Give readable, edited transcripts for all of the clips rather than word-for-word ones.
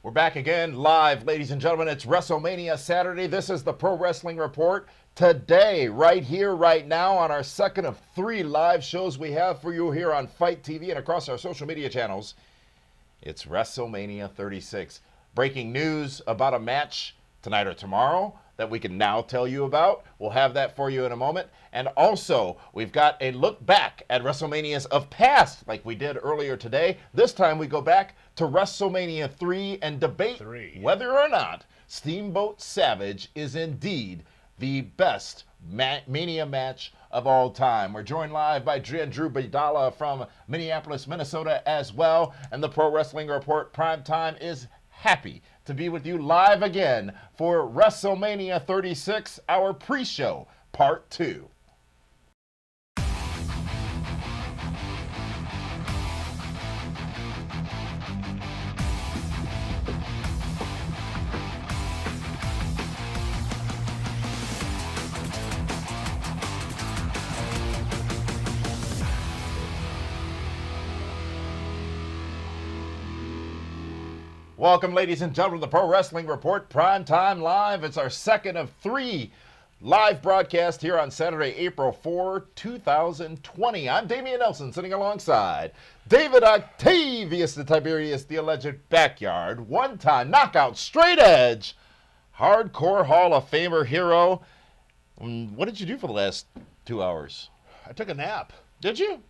We're back again live, ladies and gentlemen. It's WrestleMania Saturday. This is the Pro Wrestling Report. Today, right here, right now, on our second of 3 live shows we have for you here on Fight TV and across our social media channels, it's WrestleMania 36. Breaking news about a match tonight or tomorrow that we can now tell you about. We'll have that for you in a moment. And also, we've got a look back at WrestleManias of past, like we did earlier today. This time we go back to WrestleMania 3 and debate whether or not Steamboat Savage is indeed the best Mania match of all time. We're joined live by Andrew Bidala from Minneapolis, Minnesota as well. And the Pro Wrestling Report PrimeTime is happy to be with you live again for WrestleMania 36, our pre-show, part 2. Welcome, ladies and gentlemen, to the Pro Wrestling Report Primetime Live. It's our second of 3 live broadcasts here on Saturday, April 4, 2020. I'm Damian Nelson, sitting alongside David Octavius, the Tiberius, the alleged backyard, one-time knockout, straight edge, hardcore Hall of Famer hero. What did you do for the last 2 hours? I took a nap. Did you?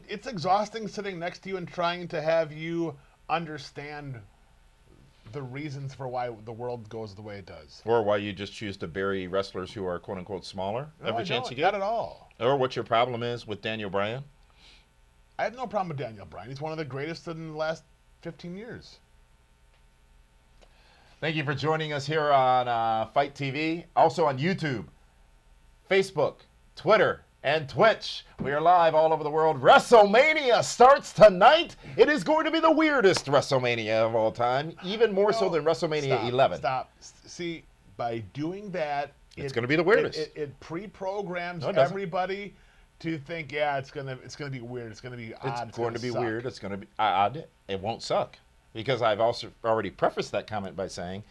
It's exhausting sitting next to you and trying to have you understand the reasons for why the world goes the way it does. Or why you just choose to bury wrestlers who are quote-unquote smaller every chance you get? Not at all. Or what your problem is with Daniel Bryan? I have no problem with Daniel Bryan. He's one of the greatest in the last 15 years. Thank you for joining us here on Fight TV. Also on YouTube, Facebook, Twitter, and Twitch. We are live all over the world. WrestleMania starts tonight. It is going to be the weirdest WrestleMania of all time, even more so than WrestleMania 11. Stop. See, by doing that, it's going to be the weirdest. It pre-programs everybody to think, yeah, it's gonna be weird. It's gonna be odd. It's going to be weird. It's going to be odd. It won't suck, because I've also already prefaced that comment by saying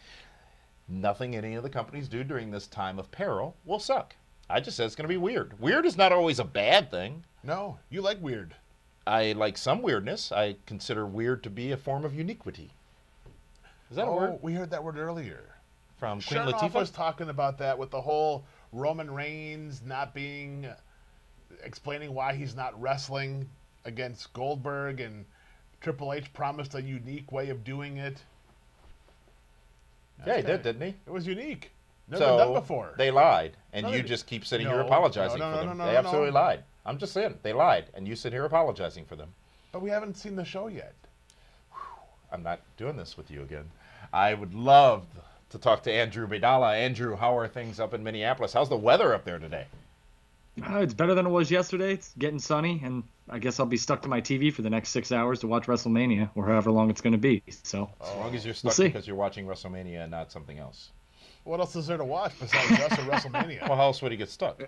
nothing any of the companies do during this time of peril will suck. I just said it's going to be weird. Weird is not always a bad thing. No, you like weird. I like some weirdness. I consider weird to be a form of uniquity. Is that a word? We heard that word earlier. From Queen Chernoff Latifah? was talking about that with the whole Roman Reigns explaining why he's not wrestling against Goldberg, and Triple H promised a unique way of doing it. Yeah, he did, didn't he? It was unique. Never been done before. They lied, and you just keep sitting here apologizing for them. They absolutely lied. I'm just saying, they lied, and you sit here apologizing for them. But we haven't seen the show yet. I'm not doing this with you again. I would love to talk to Andrew Bidala. Andrew, how are things up in Minneapolis? How's the weather up there today? It's better than it was yesterday. It's getting sunny, and I guess I'll be stuck to my TV for the next 6 hours to watch WrestleMania, or however long it's going to be. So, as long as you're stuck because you're watching WrestleMania and not something else. What else is there to watch besides us or WrestleMania? Well, how else would he get stuck?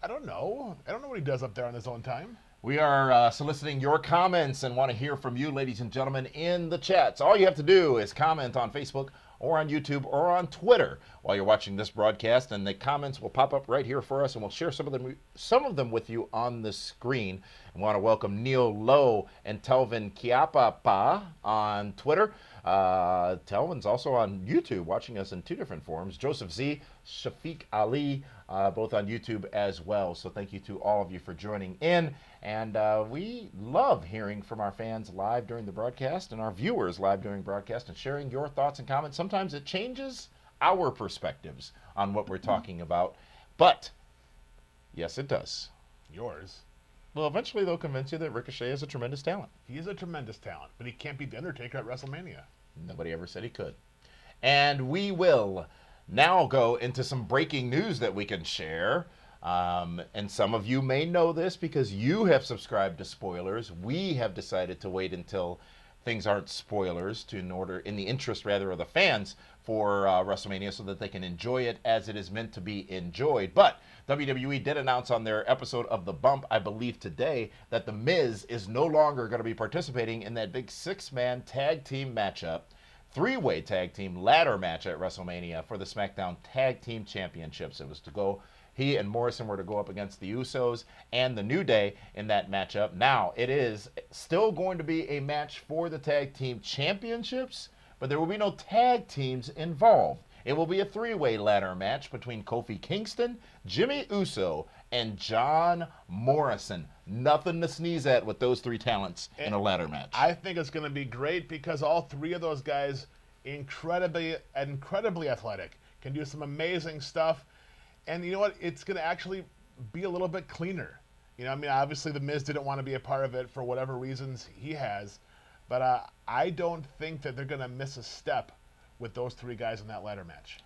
I don't know. I don't know what he does up there on his own time. We are soliciting your comments and want to hear from you, ladies and gentlemen, in the chats. All you have to do is comment on Facebook or on YouTube or on Twitter while you're watching this broadcast, and the comments will pop up right here for us, and we'll share some of them with you on the screen. I want to welcome Neil Lowe and Telvin Kiapapa on Twitter. Telvin's also on YouTube, watching us in 2 different forms. Joseph Z, Shafiq Ali, both on YouTube as well. So thank you to all of you for joining in. And we love hearing from our fans live during the broadcast and our viewers live during broadcast and sharing your thoughts and comments. Sometimes it changes our perspectives on what we're talking about. But, yes, it does. Yours. Well, eventually they'll convince you that Ricochet is a tremendous talent. He is a tremendous talent, but he can't beat The Undertaker at WrestleMania. Nobody ever said he could. And we will now go into some breaking news that we can share. And some of you may know this because you have subscribed to spoilers. We have decided to wait until things aren't spoilers in the interest rather of the fans for WrestleMania so that they can enjoy it as it is meant to be enjoyed. But WWE did announce on their episode of The Bump, I believe today, that The Miz is no longer going to be participating in that big 6-man tag team matchup three-way tag team ladder match at WrestleMania for the Smackdown Tag Team Championships. It was to go, he and Morrison were to go up against the Usos and the New Day in that matchup. Now, it is still going to be a match for the Tag Team Championships, but there will be no tag teams involved. It will be a three-way ladder match between Kofi Kingston, Jimmy Uso, and John Morrison. Nothing to sneeze at with those three talents in a ladder match. I think it's going to be great because all three of those guys incredibly athletic, can do some amazing stuff. And you know what? It's going to actually be a little bit cleaner. You know, I mean, obviously The Miz didn't want to be a part of it for whatever reasons he has, but I don't think that they're going to miss a step with those three guys in that ladder match.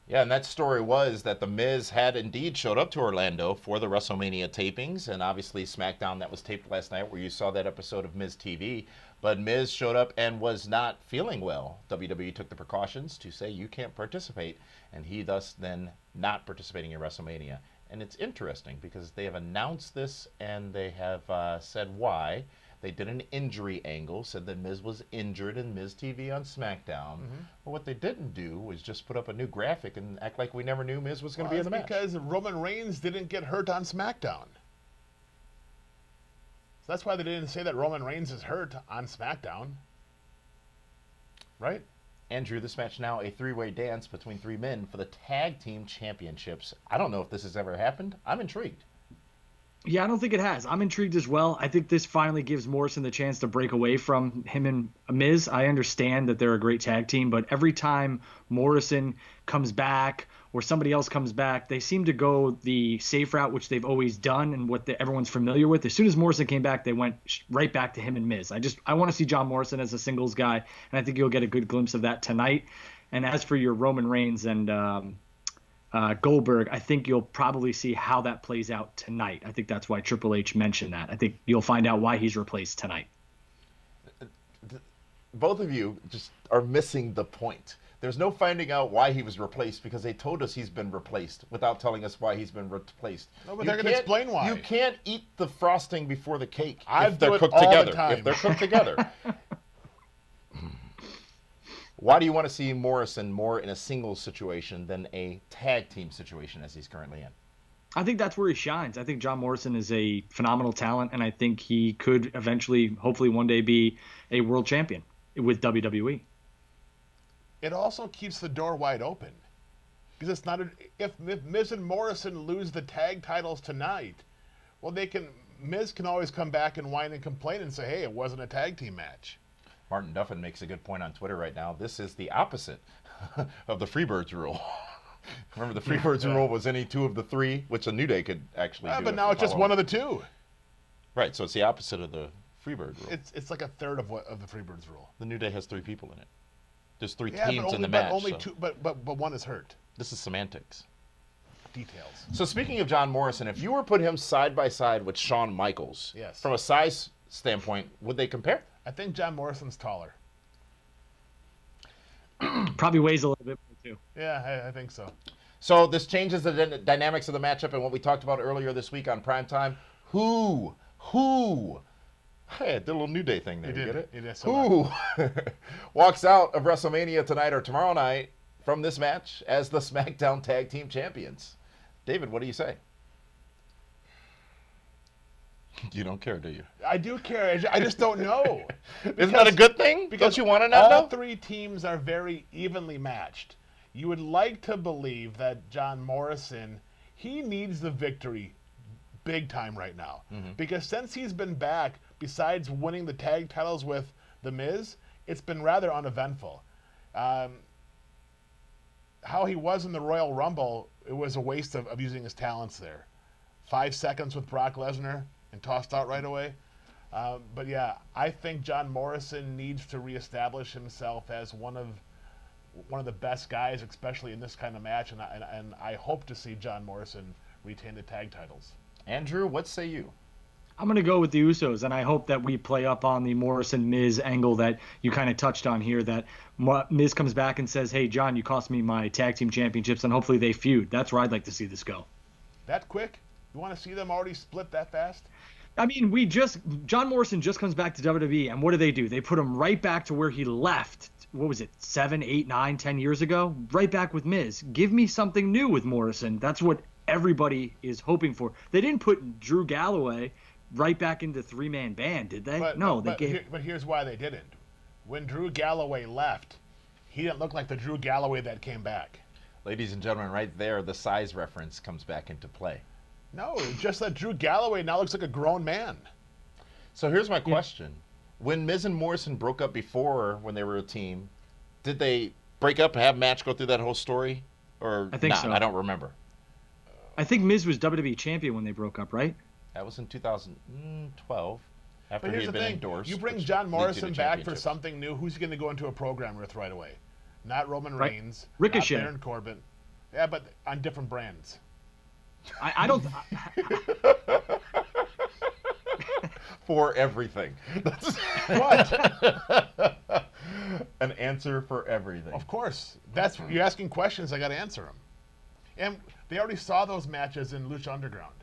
Yeah, and that story was that The Miz had indeed showed up to Orlando for the WrestleMania tapings, and obviously SmackDown that was taped last night where you saw that episode of Miz TV. But Miz showed up and was not feeling well. WWE took the precautions to say you can't participate, and he thus then not participating in WrestleMania. And it's interesting because they have announced this and they have said why. They did an injury angle, said that Miz was injured in Miz TV on SmackDown. But what they didn't do was just put up a new graphic and act like we never knew Miz was going to be in the match. Because Roman Reigns didn't get hurt on SmackDown. So that's why they didn't say that Roman Reigns is hurt on SmackDown. Right? Andrew, this match now a three-way dance between three men for the Tag Team Championships. I don't know if this has ever happened. I'm intrigued. Yeah, I don't think it has. I'm intrigued as well. I think this finally gives Morrison the chance to break away from him and Miz. I understand that they're a great tag team, but every time Morrison comes back or somebody else comes back, they seem to go the safe route, which they've always done and what everyone's familiar with. As soon as Morrison came back, they went right back to him and Miz. I want to see John Morrison as a singles guy, and I think you'll get a good glimpse of that tonight. And as for your Roman Reigns and Goldberg, I think you'll probably see how that plays out tonight. I think that's why Triple H mentioned that. I think you'll find out why he's replaced tonight. Both of you just are missing the point. There's no finding out why he was replaced because they told us he's been replaced without telling us why he's been replaced. No, but they're going to explain why. You can't eat the frosting before the cake if they're cooked together. If they're cooked together. Why do you want to see Morrison more in a singles situation than a tag team situation as he's currently in? I think that's where he shines. I think John Morrison is a phenomenal talent, and I think he could eventually, hopefully one day, be a world champion with WWE. It also keeps the door wide open. Because it's not if Miz and Morrison lose the tag titles tonight, well, Miz can always come back and whine and complain and say, hey, it wasn't a tag team match. Martin Duffin makes a good point on Twitter right now. This is the opposite of the Freebirds rule. Remember, the Freebirds rule was any two of the three, which a New Day could actually do. But now it's just one of the two. Right, so it's the opposite of the Freebird rule. It's like a third of the Freebirds rule. The New Day has three people in it. There's three teams in the match. But one is hurt. This is semantics. Details. So speaking of John Morrison, if you were to put him side by side with Shawn Michaels, yes, from a size standpoint, would they compare? I think John Morrison's taller. Probably weighs a little bit more too. Yeah, I think so. So this changes the dynamics of the matchup and what we talked about earlier this week on PrimeTime. Who? Hey, I did a little New Day thing there. You get it? You did Who walks out of WrestleMania tonight or tomorrow night from this match as the Smackdown Tag Team Champions? David, what do you say? You don't care, do you? I do care. I just don't know. Isn't that a good thing? Don't you want to know? All three teams are very evenly matched. You would like to believe that John Morrison, he needs the victory big time right now. Because since he's been back, besides winning the tag titles with The Miz, it's been rather uneventful. How he was in the Royal Rumble, it was a waste of using his talents there. 5 seconds with Brock Lesnar and tossed out right away. But yeah, I think John Morrison needs to reestablish himself as one of the best guys, especially in this kind of match, and I hope to see John Morrison retain the tag titles. Andrew, what say you? I'm going to go with the Usos, and I hope that we play up on the Morrison-Miz angle that you kind of touched on here, that Miz comes back and says, hey, John, you cost me my tag team championships, and hopefully they feud. That's where I'd like to see this go. That quick? You want to see them already split that fast? I mean, John Morrison just comes back to WWE, and what do? They put him right back to where he left what was it, 7, 8, 9, 10 years ago? Right back with Miz. Give me something new with Morrison. That's what everybody is hoping for. They didn't put Drew Galloway right back into three-man band, did they? But here's why they didn't. When Drew Galloway left, he didn't look like the Drew Galloway that came back. Ladies and gentlemen, right there, the size reference comes back into play. No, just that Drew Galloway now looks like a grown man. So here's my question. When Miz and Morrison broke up before, when they were a team, did they break up and have a match, go through that whole story? Or I think not? so. I don't remember. I think Miz was WWE champion when they broke up, right? That was in 2012. After But he here's had the been thing. endorsed. You bring which John leads to Morrison the back for championships. something new, who's he going to go into a program with right away? Not Roman Right. Reigns. Ricochet. Not Baron Corbin. Yeah, but on different brands. I don't. For everything. What? An answer for everything. Of course. That's you're asking questions. I got to answer them. And they already saw those matches in Lucha Underground.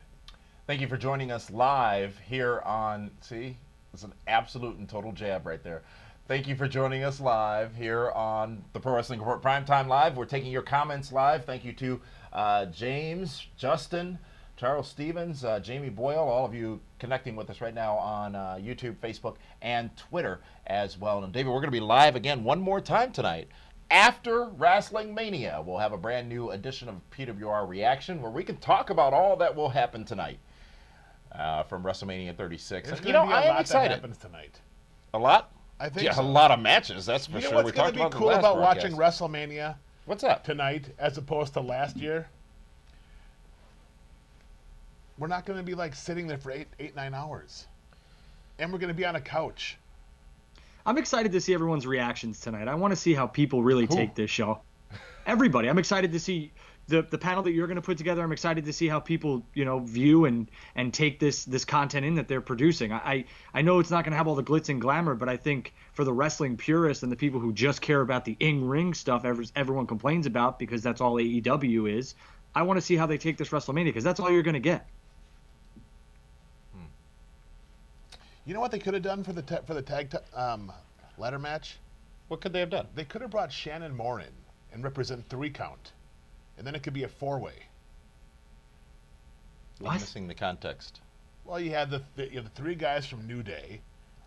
Thank you for joining us live here on. See, it's an absolute and total jab right there. Thank you for joining us live here on the Pro Wrestling Report Primetime Live. We're taking your comments live. Thank you to James, Justin, Charles Stevens, Jamie Boyle, all of you connecting with us right now on YouTube, Facebook, and Twitter as well. And David, we're going to be live again one more time tonight. After Wrestlemania, we'll have a brand new edition of PWR Reaction where we can talk about all that will happen tonight from WrestleMania 36. There's And, going to be a I am lot that excited. happens tonight. A lot? I think Yeah, so. a lot of matches, that's for You know sure. what's We going talked to be about cool the last about watching broadcast. WrestleMania What's that? tonight as opposed to last year? We're not going to be like sitting there for 9 hours. And we're going to be on a couch. I'm excited to see everyone's reactions tonight. I want to see how people really take this show. Everybody. I'm excited to see the panel that you're going to put together. I'm excited to see how people, view and take this content in that they're producing. I know it's not going to have all the glitz and glamour, but I think for the wrestling purists and the people who just care about the in-ring stuff everyone complains about because that's all AEW is, I want to see how they take this WrestleMania because that's all you're going to get. You know what they could have done for the tag ladder match? What could they have done? They could have brought Shannon Moore in and represent 3 count. And then it could be a 4-way. I'm missing the context. Well, you have the 3 guys from New Day,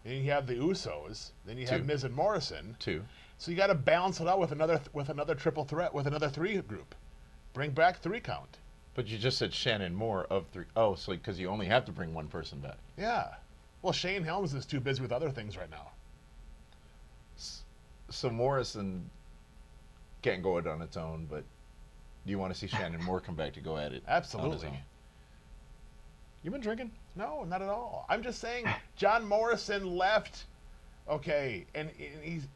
then you have the Usos, then you have 2. Miz and Morrison. 2. So you got to balance it out with another triple threat with another 3 group. Bring back 3 count. But you just said Shannon Moore of 3. Oh, so because you only have to bring one person back. Yeah. Well, Shane Helms is too busy with other things right now. So Morrison can't go it on its own, but you want to see Shannon Moore come back to go at it? On his Absolutely. own. You been drinking? No, not at all. I'm just saying John Morrison left. Okay, and he's.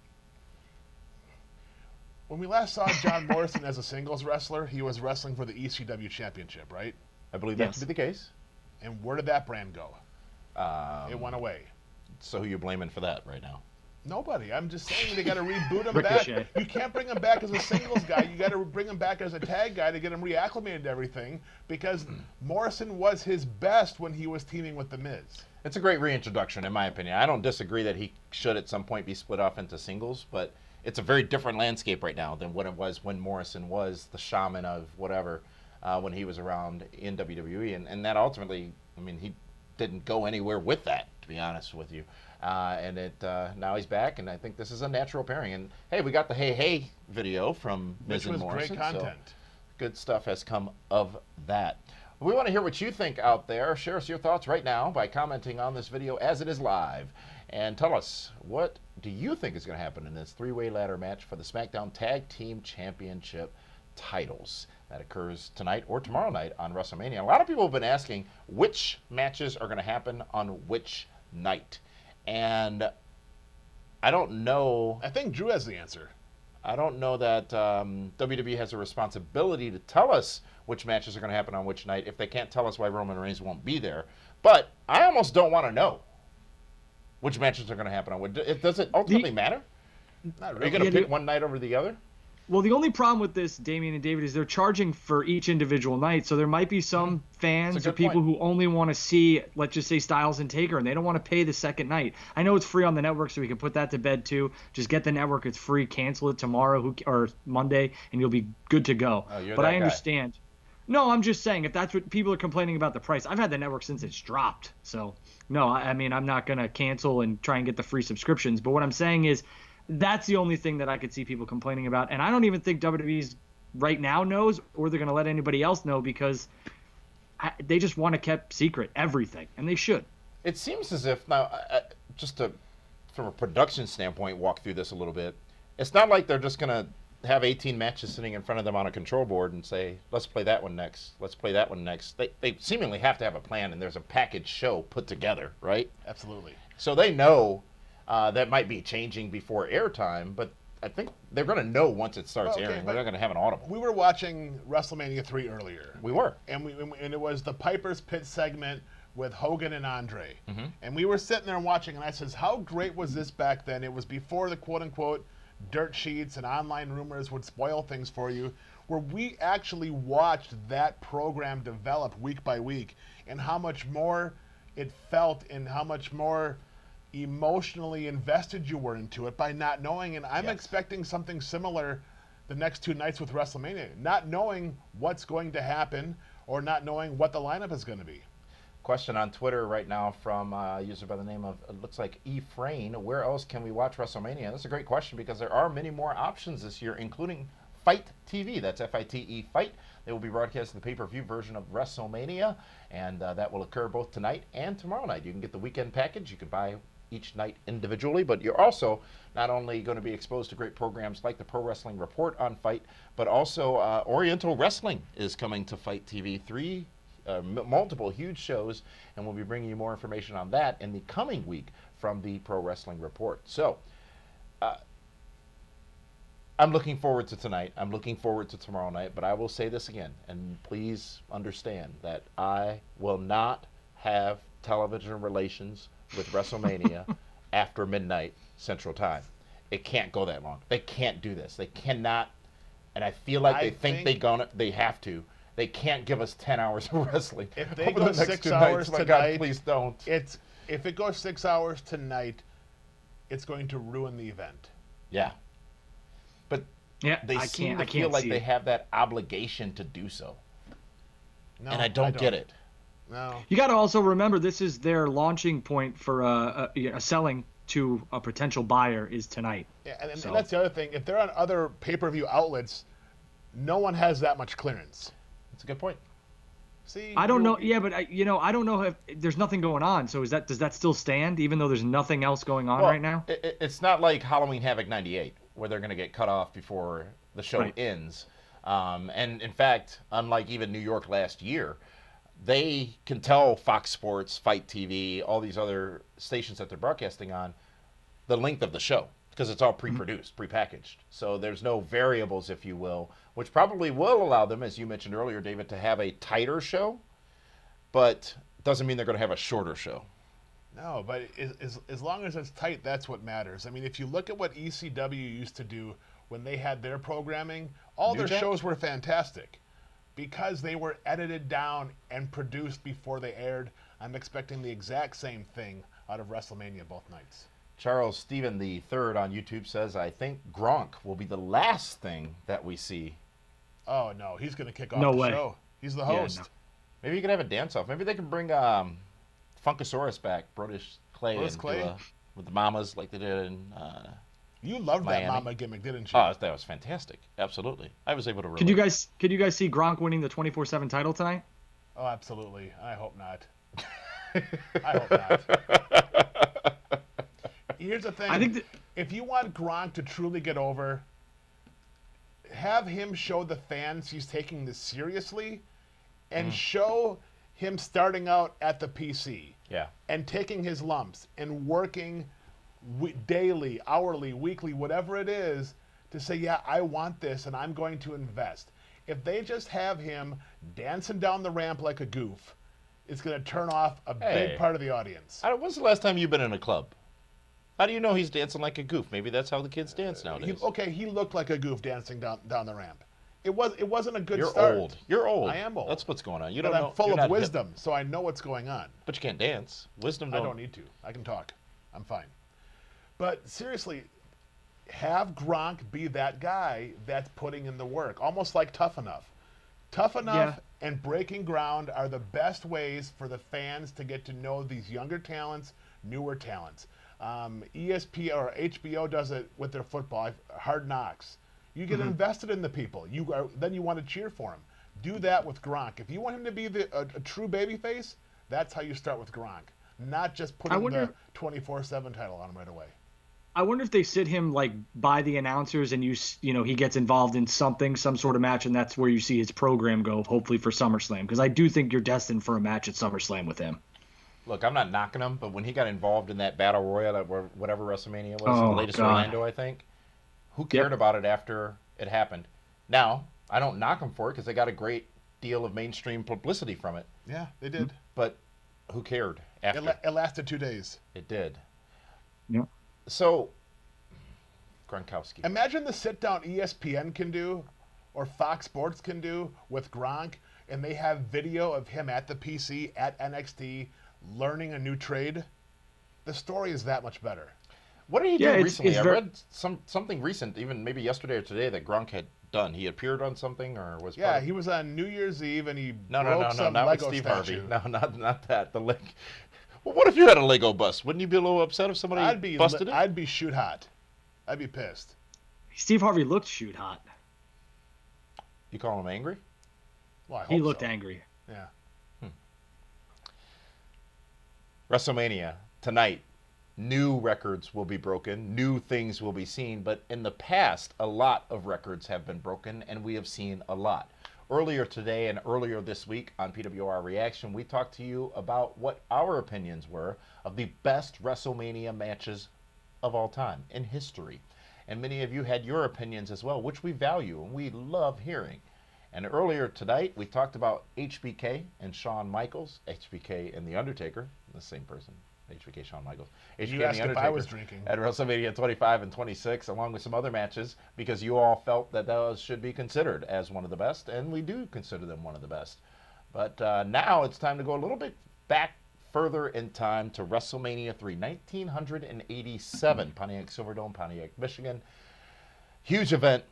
When we last saw John Morrison as a singles wrestler, he was wrestling for the ECW Championship, right? I believe that Yes. to be the case. And where did that brand go? It went away. So who you blaming for that right now? Nobody. I'm just saying they got to reboot him Ricochet. back. You can't bring him back as a singles guy. You got to bring him back as a tag guy to get him reacclimated to everything because Morrison was his best when he was teaming with The Miz. It's a great reintroduction, in my opinion. I don't disagree that he should at some point be split off into singles, but it's a very different landscape right now than what it was when Morrison was the shaman of whatever when he was around in WWE. And that ultimately, I mean, he didn't go anywhere with that, to be honest with you. Now he's back, and I think this is a natural pairing. And hey, we got the Hey Hey video from Miz Which and was Morrison. great so content. good stuff has come of that. We want to hear what you think out there. Share us your thoughts right now by commenting on this video as it is live. And tell us, what do you think is going to happen in this 3-way ladder match for the Smackdown Tag Team Championship titles that occurs tonight or tomorrow night on WrestleMania? A lot of people have been asking which matches are going to happen on which night. And I don't know. I think Drew has the answer. I don't know that WWE has a responsibility to tell us which matches are going to happen on which night if they can't tell us why Roman Reigns won't be there. But I almost don't want to know which matches are going to happen on which. Does it ultimately matter? Not Are you really. going to Yeah, pick one night over the other? Well, the only problem with this, Damian and David, is they're charging for each individual night. So there might be some fans or people who only want to see, let's just say, Styles and Taker, and they don't want to pay the second night. I know it's free on the network, so we can put that to bed too. Just get the network. It's free. Cancel it tomorrow or Monday, and you'll be good to go. But I understand. No, I'm just saying, if that's what people are complaining about the price, I've had the network since it's dropped. So, no, I mean, I'm not going to cancel and try and get the free subscriptions. But what I'm saying is, that's the only thing that I could see people complaining about. And I don't even think WWE's right now knows, or they're going to let anybody else know, because they just want to keep secret everything, and they should. It seems as if now, just to, from a production standpoint, walk through this a little bit. It's not like they're just going to have 18 matches sitting in front of them on a control board and say, let's play that one next, let's play that one next. They seemingly have to have a plan, and there's a package show put together, right? Absolutely. So they know that might be changing before airtime, but I think they're going to know once it starts airing. They're not going to have an audible. We were watching WrestleMania 3 earlier. We were. And it was the Piper's Pit segment with Hogan and Andre. Mm-hmm. And we were sitting there watching, and I says, how great was this back then? It was before the quote-unquote dirt sheets and online rumors would spoil things for you, where we actually watched that program develop week by week, and how much more it felt and how much more emotionally invested you were into it by not knowing. And I'm expecting something similar the next 2 nights with WrestleMania, not knowing what's going to happen or not knowing what the lineup is going to be. Question on Twitter right now from a user by the name of, it looks like Efrain. Where else can we watch WrestleMania? That's a great question, because there are many more options this year, including Fight TV. That's F-I-T-E, Fight. They will be broadcasting the pay-per-view version of WrestleMania, and that will occur both tonight and tomorrow night. You can get the weekend package. You can buy each night individually, but you're also not only going to be exposed to great programs like the Pro Wrestling Report on Fight, but also Oriental Wrestling is coming to Fight TV. Multiple huge shows, and we'll be bringing you more information on that in the coming week from the Pro Wrestling Report. So I'm looking forward to tonight. I'm looking forward to tomorrow night, but I will say this again, and please understand that I will not have television relations with WrestleMania after midnight Central Time. It can't go that long. They can't do this. They cannot, and I feel like they have to. They can't give us 10 hours of wrestling. If they go 6 hours tonight, God, please don't. If it goes 6 hours tonight, it's going to ruin the event. Yeah. But they seem to feel like they have that obligation to do so. No, and I don't get it. No. You got to also remember, this is their launching point for selling to a potential buyer is tonight. Yeah, and that's the other thing. If they're on other pay-per-view outlets, no one has that much clearance. That's a good point. See, I don't know. Yeah, but I don't know if there's nothing going on. So does that still stand, even though there's nothing else going on right now? It's not like Halloween Havoc '98, where they're going to get cut off before the show ends. And in fact, unlike even New York last year, they can tell Fox Sports, Fight TV, all these other stations that they're broadcasting on, the length of the show, because it's all pre-produced, prepackaged. So there's no variables, if you will, which probably will allow them, as you mentioned earlier, David, to have a tighter show, but doesn't mean they're going to have a shorter show. No, but as long as it's tight, that's what matters. I mean, if you look at what ECW used to do when they had their programming, all their shows were fantastic because they were edited down and produced before they aired. I'm expecting the exact same thing out of WrestleMania both nights. Charles Steven the Third on YouTube says, I think Gronk will be the last thing that we see. Oh, no. He's going to kick off the show. He's the host. Yeah, no. Maybe you can have a dance-off. Maybe they can bring Funkasaurus back, Brodus Clay, with the Mamas like they did in You loved Miami. that Mama gimmick, didn't you? Oh, that was fantastic. Absolutely. I was able to relate. Could you guys see Gronk winning the 24/7 title tonight? Oh, absolutely. I hope not. I hope not. Here's the thing. I think if you want Gronk to truly get over, have him show the fans he's taking this seriously and show him starting out at the PC and taking his lumps and working daily, hourly, weekly, whatever it is, to say, yeah, I want this and I'm going to invest. If they just have him dancing down the ramp like a goof, it's going to turn off a big part of the audience. When's the last time you've been in a club? How do you know he's dancing like a goof? Maybe that's how the kids dance nowadays. He looked like a goof dancing down the ramp. It wasn't a good You're start. old. You're old. I am old. That's what's going on. You but don't I'm know. full you're of not hip. wisdom, so I know what's going on. But you can't dance. Wisdom I don't need to. I can talk. I'm fine. But seriously, have Gronk be that guy that's putting in the work, almost like Tough Enough. Tough Enough and Breaking Ground are the best ways for the fans to get to know these younger talents, newer talents. ESP or HBO does it with their football, Hard Knocks. You get invested in the people. Then you want to cheer for him. Do that with Gronk. If you want him to be a true babyface, that's how you start with Gronk. Not just putting the 24/7 title on him right away. I wonder if they sit him like by the announcers and he gets involved in some sort of match, and that's where you see his program go, hopefully for SummerSlam. Because I do think you're destined for a match at SummerSlam with him. Look, I'm not knocking him, but when he got involved in that battle royal at whatever WrestleMania was, the latest Orlando, I think, who cared about it after it happened? Now, I don't knock him for it because they got a great deal of mainstream publicity from it. Yeah, they did. But who cared after? It lasted 2 days. It did. Yep. So, Gronkowski. Imagine the sit-down ESPN can do, or Fox Sports can do with Gronk, and they have video of him at the PC, at NXT, learning a new trade. The story is that much better. What did he do recently? I read something recent, even maybe yesterday or today, that Gronk had done. He appeared on something, or was he was on New Year's Eve, and he no, some not Lego with Steve statue. Harvey. No, not that. The leg. Well, what if you had a Lego bust? Wouldn't you be a little upset if somebody busted it? I'd be shoot hot. I'd be pissed. Steve Harvey looked shoot hot. You call him angry? Well, I hope he looked so. angry. Yeah. WrestleMania tonight. New records will be broken. New things will be seen. But in the past, a lot of records have been broken, and we have seen a lot. Earlier today and earlier this week on PWR Reaction, we talked to you about what our opinions were of the best WrestleMania matches of all time in history. And many of you had your opinions as well, which we value and we love hearing. And earlier tonight, we talked about HBK and Shawn Michaels, HBK and The Undertaker, the same person. HBK, Shawn Michaels. HBK You asked if I was drinking. At WrestleMania 25 and 26, along with some other matches, because you all felt that those should be considered as one of the best, and we do consider them one of the best. But now it's time to go a little bit back further in time to WrestleMania 3, 1987, Pontiac Silverdome, Pontiac, Michigan. Huge event,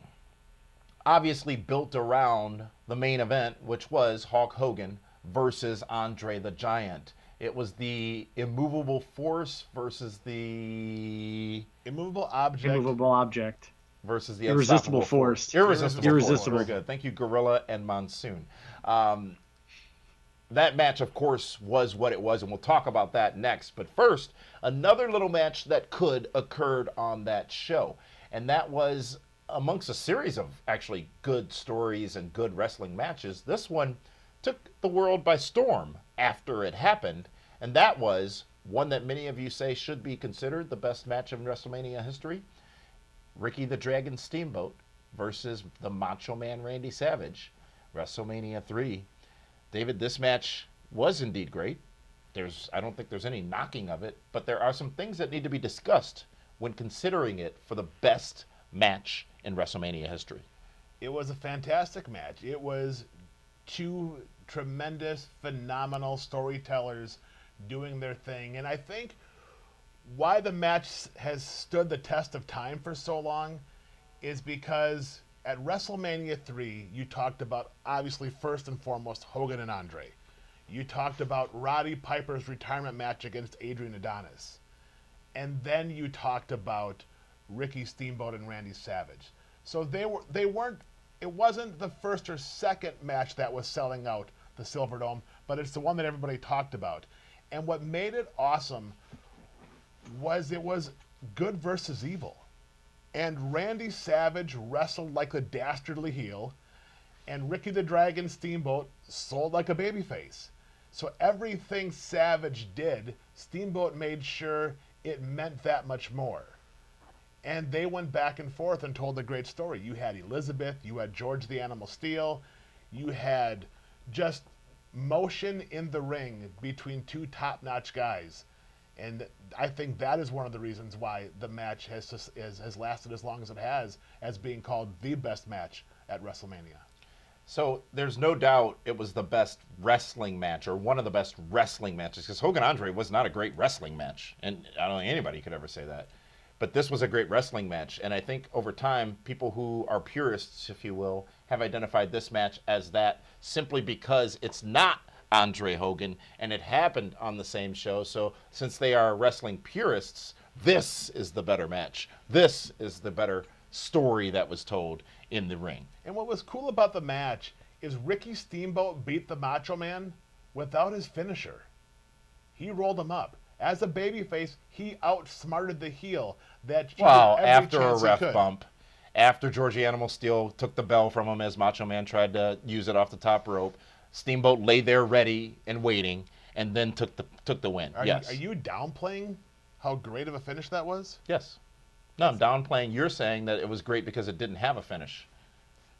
obviously built around the main event, which was Hulk Hogan versus Andre the Giant. It was the immovable force versus the immovable object versus the irresistible force. Irresistible force. Very good. Thank you, Gorilla and Monsoon. That match, of course, was what it was, and we'll talk about that next. But first, another little match that could occurred on that show, and that was amongst a series of actually good stories and good wrestling matches. This one took the world by storm after it happened, and that was one that many of you say should be considered the best match in WrestleMania history. Ricky the Dragon Steamboat versus the Macho Man Randy Savage, WrestleMania 3. David, this match was indeed great. I don't think there's any knocking of it, but there are some things that need to be discussed when considering it for the best match in WrestleMania history. It was a fantastic match. It was two tremendous, phenomenal storytellers doing their thing. And I think why the match has stood the test of time for so long is because at WrestleMania 3, you talked about, obviously, first and foremost, Hogan and Andre. You talked about Roddy Piper's retirement match against Adrian Adonis. And then you talked about Ricky Steamboat and Randy Savage. So it wasn't the first or second match that was selling out the Silverdome, but it's the one that everybody talked about. And what made it awesome was it was good versus evil. And Randy Savage wrestled like a dastardly heel, and Ricky the Dragon Steamboat sold like a babyface. So everything Savage did, Steamboat made sure it meant that much more. And they went back and forth and told a great story. You had Elizabeth, you had George the Animal Steel, you had just motion in the ring between two top-notch guys. And I think that is one of the reasons why the match has lasted as long as it has, as being called the best match at WrestleMania. So there's no doubt it was the best wrestling match, or one of the best wrestling matches, because Hogan Andre was not a great wrestling match, and I don't think anybody could ever say that. But this was a great wrestling match, and I think over time, people who are purists, if you will, have identified this match as that simply because it's not Andre Hogan, and it happened on the same show. So since they are wrestling purists, this is the better match. This is the better story that was told in the ring. And what was cool about the match is Ricky Steamboat beat the Macho Man without his finisher. He rolled him up. As a babyface, he outsmarted the heel that cheated every after a chance he ref could. bump, after Georgie Animal Steel took the bell from him as Macho Man tried to use it off the top rope, Steamboat lay there ready and waiting, and then took the win. Are Yes. you downplaying how great of a finish that was? Yes. No, I'm downplaying. You're saying that it was great because it didn't have a finish.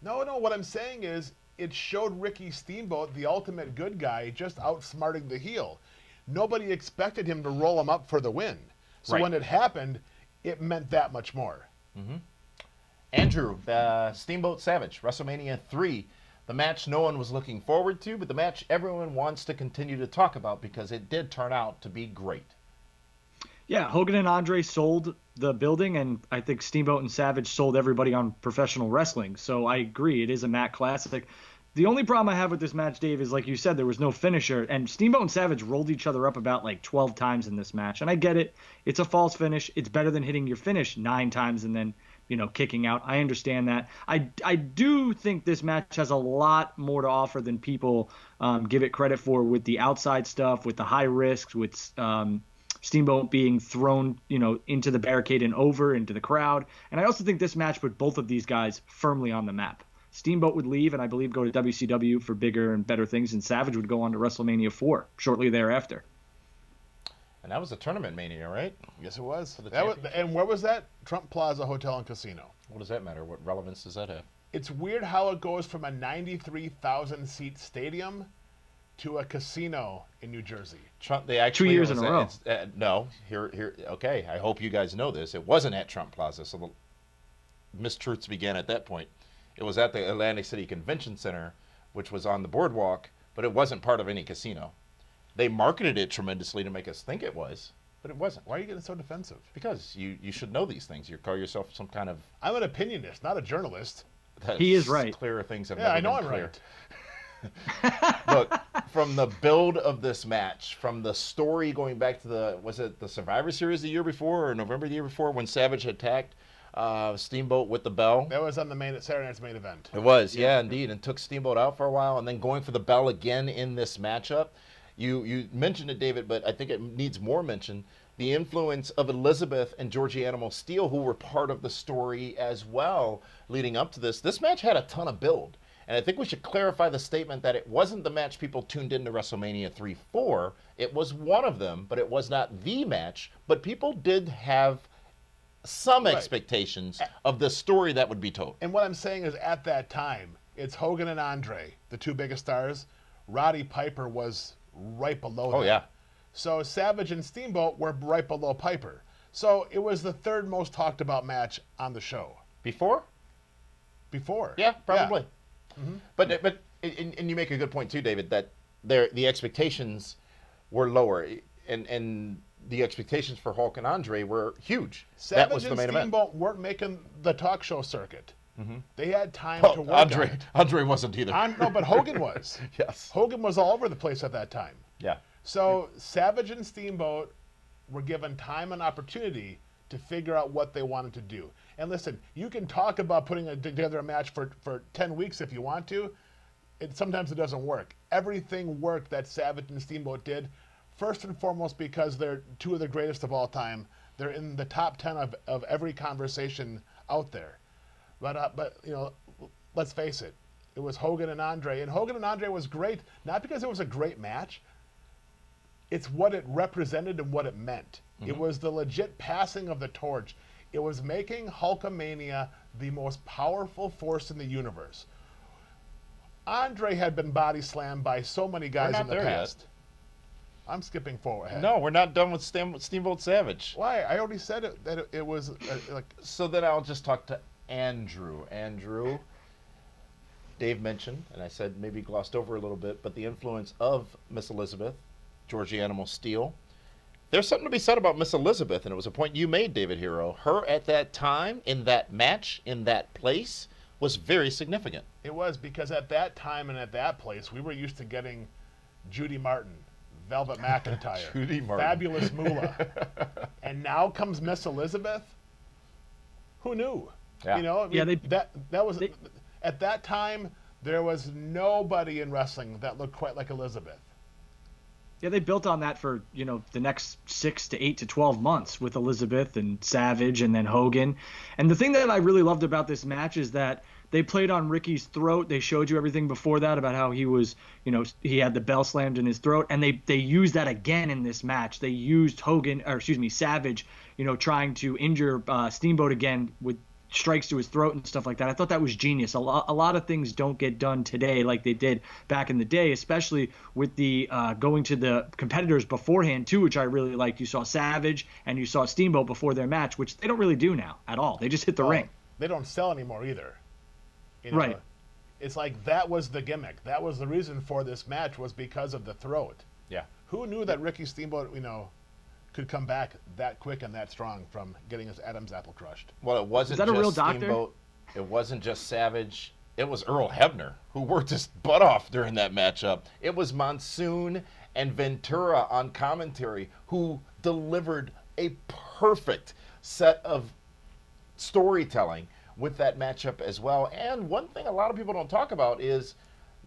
No. What I'm saying is it showed Ricky Steamboat, the ultimate good guy, just outsmarting the heel. Nobody expected him to roll him up for the win. So Right. when it happened, it meant that much more. Andrew, Steamboat Savage, WrestleMania 3. The match no one was looking forward to, but the match everyone wants to continue to talk about because it did turn out to be great. Yeah, Hogan and Andre sold the building, and I think Steamboat and Savage sold everybody on professional wrestling. So I agree, it is a Matt classic. The only problem I have with this match, Dave, is like you said, there was no finisher, and Steamboat and Savage rolled each other up about like 12 times in this match. And I get it. It's a false finish. It's better than hitting your finish 9 times and then, kicking out. I understand that. I do think this match has a lot more to offer than people give it credit for, with the outside stuff, with the high risks, with Steamboat being thrown, into the barricade and over into the crowd. And I also think this match put both of these guys firmly on the map. Steamboat would leave and I believe go to WCW for bigger and better things, and Savage would go on to WrestleMania 4 shortly thereafter. And that was a tournament mania, right? Yes, it was. the And where was that? Trump Plaza Hotel and Casino. What does that matter? What relevance does that have? It's weird how it goes from a 93,000 seat stadium to a casino in New Jersey. Trump, they actually 2 years in a row. No, here. Okay, I hope you guys know this. It wasn't at Trump Plaza, so the mistruths began at that point. It was at the Atlantic City Convention Center, which was on the boardwalk, but it wasn't part of any casino. They marketed it tremendously to make us think it was, but it wasn't. Why are you getting so defensive? Because you should know these things. You call yourself some kind of. I'm an opinionist, not a journalist. He is right. Clearer things have Yeah, never I know been I'm clear. right. Look, from the build of this match, from the story going back to was it the Survivor Series the year before or November the year before when Savage attacked Steamboat with the bell? That was on the Saturday night's main event. It was, yeah, indeed, and took Steamboat out for a while, and then going for the bell again in this matchup. You mentioned it, David, but I think it needs more mention. The influence of Elizabeth and Georgie Animal Steel, who were part of the story as well leading up to this. This match had a ton of build. And I think we should clarify the statement that it wasn't the match people tuned into WrestleMania 3 for. It was one of them, but it was not the match. But people did have some expectations of the story that would be told. And what I'm saying is, at that time, it's Hogan and Andre, the two biggest stars. Roddy Piper was right below them. Oh, yeah. So Savage and Steamboat were right below Piper. So it was the third most talked about match on the show. Before? Before. Yeah, probably. But you make a good point too, David, that the expectations were lower, and the expectations for Hulk and Andre were huge. Savage that was the and main event. Steamboat weren't making the talk show circuit. They had time Well, to work on it. Andre wasn't either. No, but Hogan was. Yes. Hogan was all over the place at that time. Yeah. So Savage and Steamboat were given time and opportunity to figure out what they wanted to do. And listen, you can talk about putting together a match for 10 weeks if you want to. Sometimes it doesn't work. Everything worked that Savage and Steamboat did, first and foremost because they're two of the greatest of all time. They're in the top 10 of every conversation out there. But let's face it. It was Hogan and Andre. And Hogan and Andre was great, not because it was a great match. It's what it represented and what it meant. It was the legit passing of the torch. It was making Hulkamania the most powerful force in the universe. Andre had been body slammed by so many guys in the past. I'm skipping forward. No, we're not done with Steamboat Savage. Why? I already said that it was like. So then I'll just talk to Andrew. Andrew, Dave mentioned, and I said maybe glossed over a little bit, but the influence of Miss Elizabeth, Georgie Animal Steel. There's something to be said about Miss Elizabeth, and it was a point you made, David Hero. Her at that time, in that match, in that place, was very significant. It was, because at that time and at that place, we were used to getting Judy Martin, Velvet McIntyre, Judy Martin. Fabulous Moolah, and now comes Miss Elizabeth. Who knew? Yeah. You know, I mean, that was at that time there was nobody in wrestling that looked quite like Elizabeth. Yeah, they built on that for, the next 6 to 8 to 12 months with Elizabeth and Savage and then Hogan. And the thing that I really loved about this match is that they played on Ricky's throat. They showed you everything before that about how he was, he had the bell slammed in his throat. And they used that again in this match. They used Savage, trying to injure Steamboat again with strikes to his throat and stuff like that. I thought that was genius. A lot of things don't get done today like they did back in the day, especially with the going to the competitors beforehand too, which I really liked. You saw Savage and you saw Steamboat before their match, which they don't really do now at all. They just hit the ring. They don't sell anymore either. Right. It's like that was the gimmick. That was the reason for this match, was because of the throat. Yeah. Who knew that Ricky Steamboat, could come back that quick and that strong from getting his Adam's apple crushed? Well, it wasn't Is that a just real doctor? Steamboat. It wasn't just Savage. It was Earl Hebner, who worked his butt off during that matchup. It was Monsoon and Ventura on commentary, who delivered a perfect set of storytelling with that matchup as well. And one thing a lot of people don't talk about is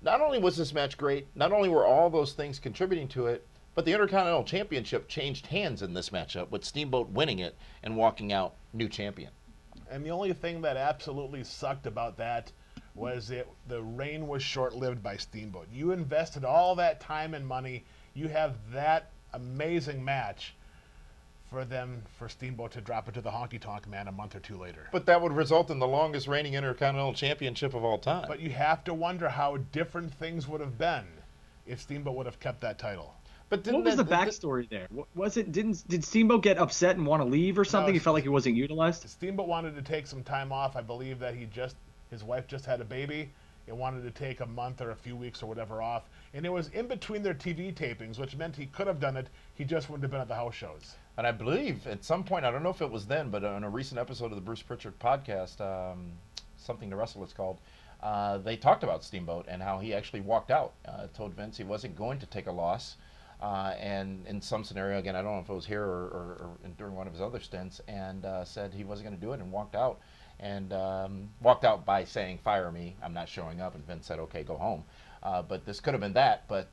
not only was this match great, not only were all those things contributing to it, but the Intercontinental Championship changed hands in this matchup, with Steamboat winning it and walking out new champion. And the only thing that absolutely sucked about that was the reign was short-lived by Steamboat. You invested all that time and money. You have that amazing match for Steamboat to drop it to the honky-tonk man a month or two later. But that would result in the longest reigning Intercontinental Championship of all time. But you have to wonder how different things would have been if Steamboat would have kept that title. But what was the backstory there? Did Steamboat get upset and want to leave or something? No, he felt like he wasn't utilized? Steamboat wanted to take some time off. I believe that his wife just had a baby and wanted to take a month or a few weeks or whatever off. And it was in between their TV tapings, which meant he could have done it. He just wouldn't have been at the house shows. And I believe at some point, I don't know if it was then, but on a recent episode of the Bruce Pritchard podcast, Something to Wrestle it's called, they talked about Steamboat and how he actually walked out, told Vince he wasn't going to take a loss. And in some scenario, again, I don't know if it was here or during one of his other stints, and said he wasn't going to do it and walked out. And walked out by saying, "Fire me, I'm not showing up." And Vince said, "Okay, go home." But this could have been that. But,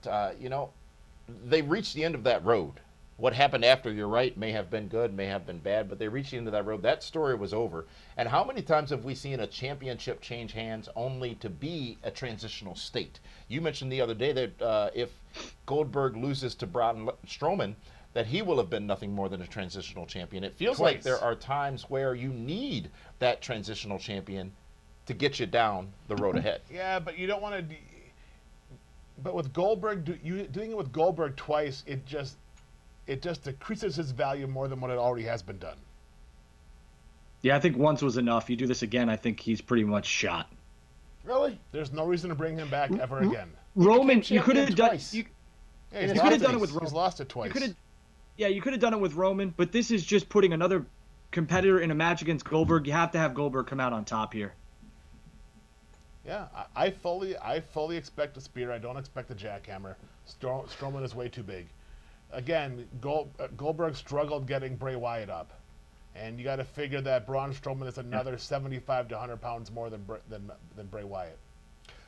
they reached the end of that road. What happened after, you're right, may have been good, may have been bad, but they reached the end of that road. That story was over. And how many times have we seen a championship change hands only to be a transitional state? You mentioned the other day that if Goldberg loses to Braun Strowman, that he will have been nothing more than a transitional champion. It feels like there are times where you need that transitional champion to get you down the road ahead. Yeah, but you don't want to. But with Goldberg, doing it with Goldberg twice, it just decreases his value more than what it already has been done. Yeah, I think once was enough. You do this again, I think he's pretty much shot. Really? There's no reason to bring him back ever again. Roman, you could have done. Yeah, You could have done it with Roman. He's lost it twice. You could have done it with Roman, but this is just putting another competitor in a match against Goldberg. You have to have Goldberg come out on top here. Yeah, I fully expect a spear. I don't expect a jackhammer. Strowman is way too big. Again, Goldberg struggled getting Bray Wyatt up, and you got to figure that Braun Strowman is another 75 to 100 pounds more than Bray Wyatt.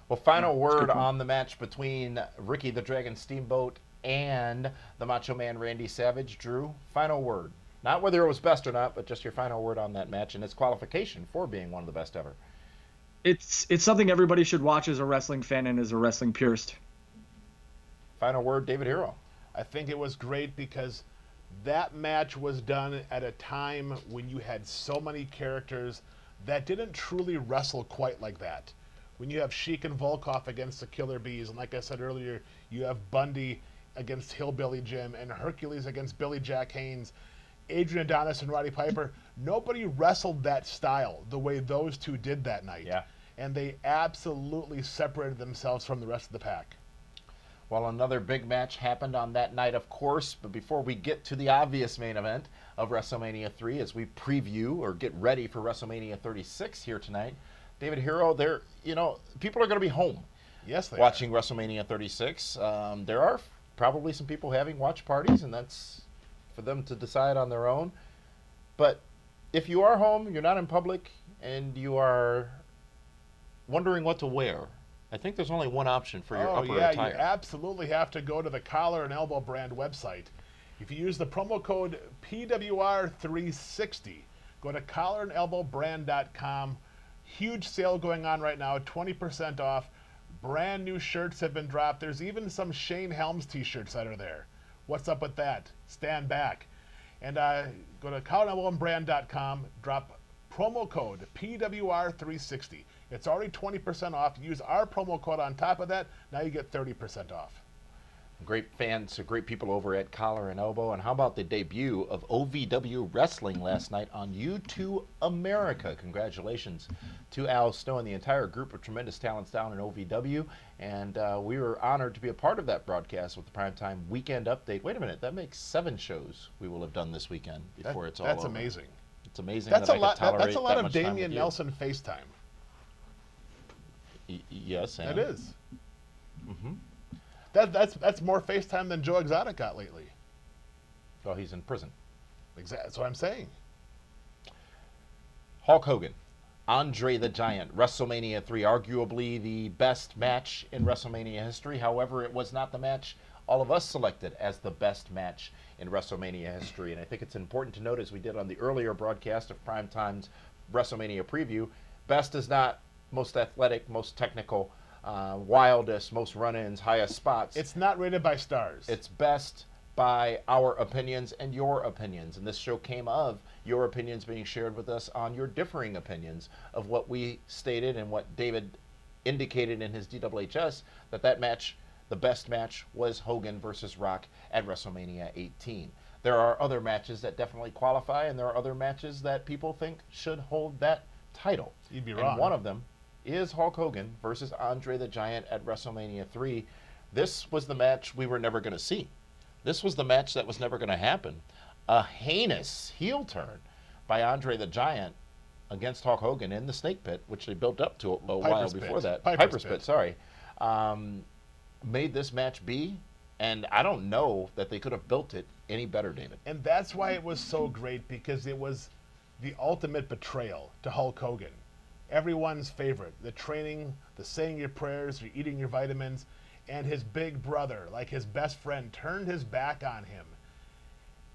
Well, final word on the match between Ricky the Dragon Steamboat and the Macho Man Randy Savage. Drew, final word. Not whether it was best or not, but just your final word on that match and its qualification for being one of the best ever. It's something everybody should watch as a wrestling fan and as a wrestling purist. Final word, David Hero. I think it was great because that match was done at a time when you had so many characters that didn't truly wrestle quite like that. When you have Sheik and Volkov against the Killer Bees, and like I said earlier, you have Bundy against Hillbilly Jim and Hercules against Billy Jack Haynes, Adrian Adonis and Roddy Piper. Nobody wrestled that style the way those two did that night. Yeah. And they absolutely separated themselves from the rest of the pack. Well, another big match happened on that night, of course. But before we get to the obvious main event of WrestleMania 3, as we preview or get ready for WrestleMania 36 here tonight, David Hero, people are going to be home. Yes, they watching WrestleMania 36. There are probably some people having watch parties, and that's for them to decide on their own. But if you are home, you're not in public, and you are wondering what to wear, I think there's only one option for your upper attire. You absolutely have to go to the Collar and Elbow brand website. If you use the promo code PWR360, go to collarandelbowbrand.com. Huge sale going on right now, 20% off. Brand new shirts have been dropped. There's even some Shane Helms t-shirts that are there. What's up with that? Stand back. And go to collarandelbowbrand.com, drop promo code PWR360. It's already 20% off. Use our promo code on top of that. Now you get 30% off. Great fans, great people over at Collar and Elbow. And how about the debut of OVW Wrestling last night on YouTube America? Congratulations to Al Snow and the entire group of tremendous talents down in OVW. And we were honored to be a part of that broadcast with the Primetime Weekend Update. Wait a minute, that makes 7 shows we will have done this weekend before it's all over. That's amazing. It's amazing. That's that a lot. I could tolerate That's a lot that of much time Damian with you. Nelson FaceTime. Yes, and It is. Mm-hmm. That's more FaceTime than Joe Exotic got lately. Well, he's in prison. Exactly. That's what I'm saying. Hulk Hogan, Andre the Giant, WrestleMania 3, arguably the best match in WrestleMania history. However, it was not the match all of us selected as the best match in WrestleMania history. And I think it's important to note, as we did on the earlier broadcast of Primetime's WrestleMania preview, best is not most athletic, most technical, wildest, most run-ins, highest spots. It's not rated by stars. It's best by our opinions and your opinions. And this show came of your opinions being shared with us on your differing opinions of what we stated and what David indicated in his DWHS, that match, the best match, was Hogan versus Rock at WrestleMania 18. There are other matches that definitely qualify, and there are other matches that people think should hold that title. You'd be wrong. And one of them is Hulk Hogan versus Andre the Giant at WrestleMania 3. This was the match we were never going to see. This was the match that was never going to happen. A heinous heel turn by Andre the Giant against Hulk Hogan in the Snake Pit, which they built up to a while before that. Piper's Pit, sorry. Made this match be, and I don't know that they could have built it any better, David. And that's why it was so great, because it was the ultimate betrayal to Hulk Hogan. Everyone's favorite. The training, the saying your prayers, you're eating your vitamins, and his big brother, like his best friend, turned his back on him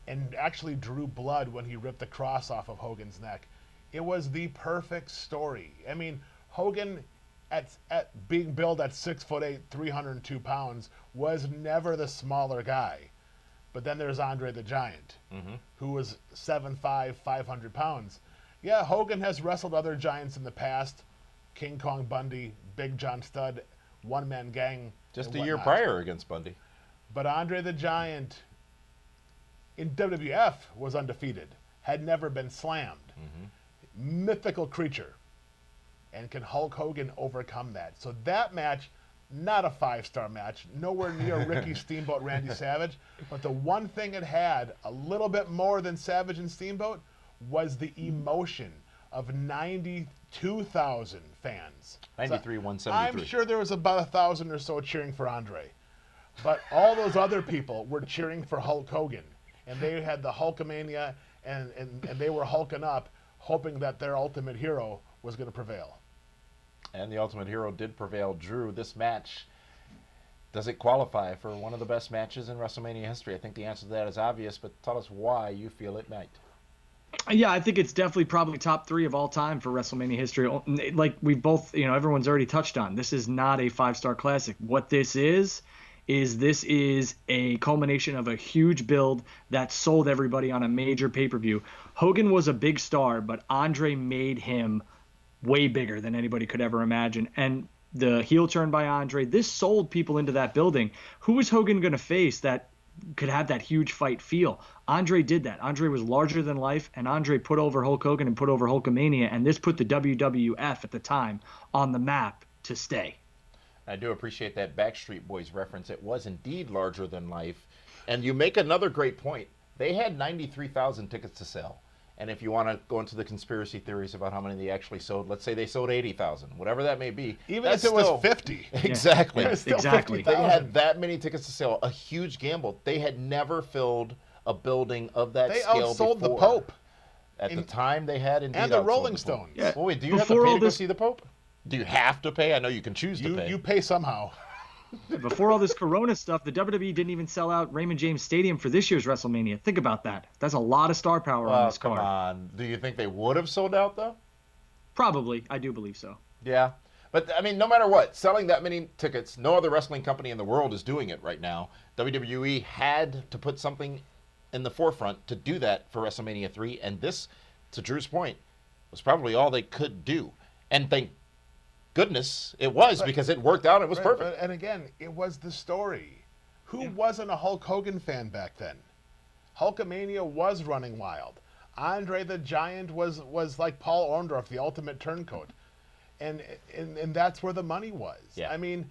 and actually drew blood when he ripped the cross off of Hogan's neck. It was the perfect story. I mean, Hogan, at being billed at 6'8", 302 pounds, was never the smaller guy. But then there's Andre the Giant, who was 7'5", 500 pounds. Yeah, Hogan has wrestled other giants in the past. King Kong Bundy, Big John Studd, One Man Gang. Just a year prior against Bundy. But Andre the Giant in WWF was undefeated, had never been slammed. Mythical creature. And can Hulk Hogan overcome that? So that match, not a 5-star match, nowhere near Ricky Steamboat, Randy Savage. But the one thing it had a little bit more than Savage and Steamboat was the emotion of 92,000 fans. 93,173. I'm sure there was about 1,000 or so cheering for Andre. But all those other people were cheering for Hulk Hogan. And they had the Hulkamania, and they were hulking up, hoping that their ultimate hero was going to prevail. And the ultimate hero did prevail. Drew, this match, does it qualify for one of the best matches in WrestleMania history? I think the answer to that is obvious, but tell us why you feel it might. Yeah, I think it's definitely probably top 3 of all time for WrestleMania history. Like we both, everyone's already touched on. This is not a 5-star classic. What this is a culmination of a huge build that sold everybody on a major pay-per-view. Hogan was a big star, but Andre made him way bigger than anybody could ever imagine. And the heel turn by Andre. This sold people into that building. Who was Hogan going to face that could have that huge fight feel? Andre did that. Andre was larger than life, and Andre put over Hulk Hogan and put over Hulkamania, and this put the WWF at the time on the map to stay. I do appreciate that Backstreet Boys reference. It was indeed larger than life. And you make another great point. They had 93,000 tickets to sell. And if you want to go into the conspiracy theories about how many they actually sold, let's say they sold 80,000, whatever that may be. Even if it was 50. Exactly. Yeah. Exactly. They had that many tickets to sell. A huge gamble. They had never filled a building of that They scale outsold before. the Pope. At the time, they had indeed And the outsold Rolling the Pope. Stones. Yeah. Well, wait, do you have to Before pay all to go this- see the Pope? Do you have to pay? I know you can choose to pay. You pay somehow. Before all this Corona stuff, the WWE didn't even sell out Raymond James Stadium for this year's WrestleMania. Think about that. That's a lot of star power on this come card. on. Do you think they would have sold out, though? Probably. I do believe so. Yeah. But, I mean, no matter what, selling that many tickets, no other wrestling company in the world is doing it right now. WWE had to put something in the forefront to do that for WrestleMania 3, and this, to Drew's point, was probably all they could do. And thank goodness it was, because it worked out. It was perfect. And again, it was the story. Who wasn't a Hulk Hogan fan back then? Hulkamania was running wild. Andre the Giant was like Paul Orndorff, the ultimate turncoat. And that's where the money was. Yeah. I mean,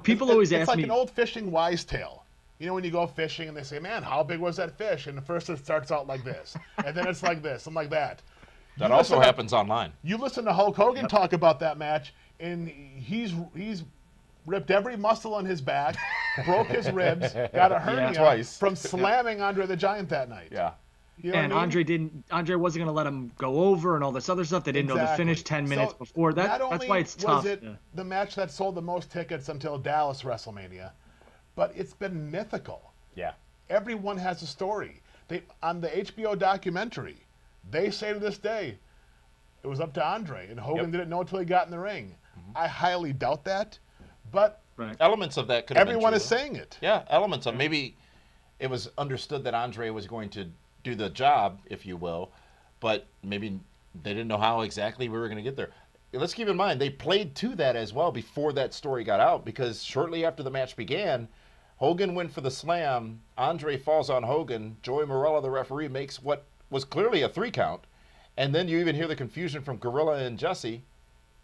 people always it's ask like me. an old fishing wise tale. You know, when you go fishing and they say, man, how big was that fish? And at first it starts out like this. And then it's like this and like that. That also happens online. You listen to Hulk Hogan talk about that match, and he's ripped every muscle on his back, broke his ribs, got a hernia twice from slamming Andre the Giant that night. Yeah. You know And what I mean? Andre wasn't going to let him go over and all this other stuff. They didn't know the finish 10 minutes So before. not That's only why it's was tough. it the match that sold the most tickets until Dallas WrestleMania, but it's been mythical. Yeah. Everyone has a story. On the HBO documentary, they say to this day, it was up to Andre, and Hogan didn't know until he got in the ring. I highly doubt that, but Right. Elements of that could have been everyone true, is though. saying it. Yeah, elements of maybe it was understood that Andre was going to do the job, if you will, but maybe they didn't know how exactly we were going to get there. Let's keep in mind, they played to that as well before that story got out, because shortly after the match began, Hogan went for the slam, Andre falls on Hogan, Joey Morella, the referee, makes what was clearly a 3 count, and then you even hear the confusion from Gorilla and Jesse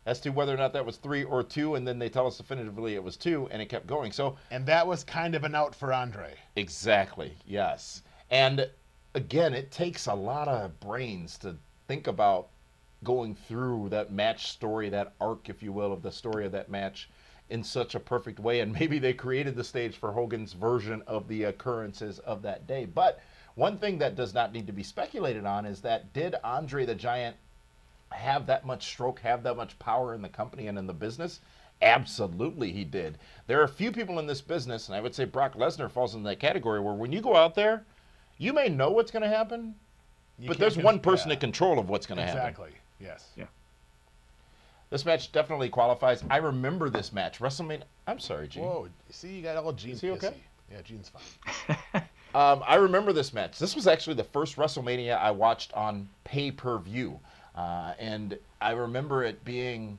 as to whether or not that was 3 or 2, and then they tell us definitively it was 2, and it kept going. So And that was kind of an out for Andre. exactly, yes. And again, it takes a lot of brains to think about going through that match story, that arc, if you will, of the story of that match in such a perfect way. And maybe they created the stage for Hogan's version of the occurrences of that day. But one thing that does not need to be speculated on is that did Andre the Giant have that much stroke, have that much power in the company and in the business? Absolutely he did. There are a few people in this business, and I would say Brock Lesnar falls in that category, where when you go out there, you may know what's going to happen, but can't there's just- one person yeah. in control of what's going to happen. Exactly. Yes. Yeah. This match definitely qualifies. I remember this match. WrestleMania. I'm sorry, Gene. Whoa. See, you got all Gene Is he pissy. okay? Yeah, Gene's fine. I remember this match. This was actually the first WrestleMania I watched on pay-per-view. And I remember it being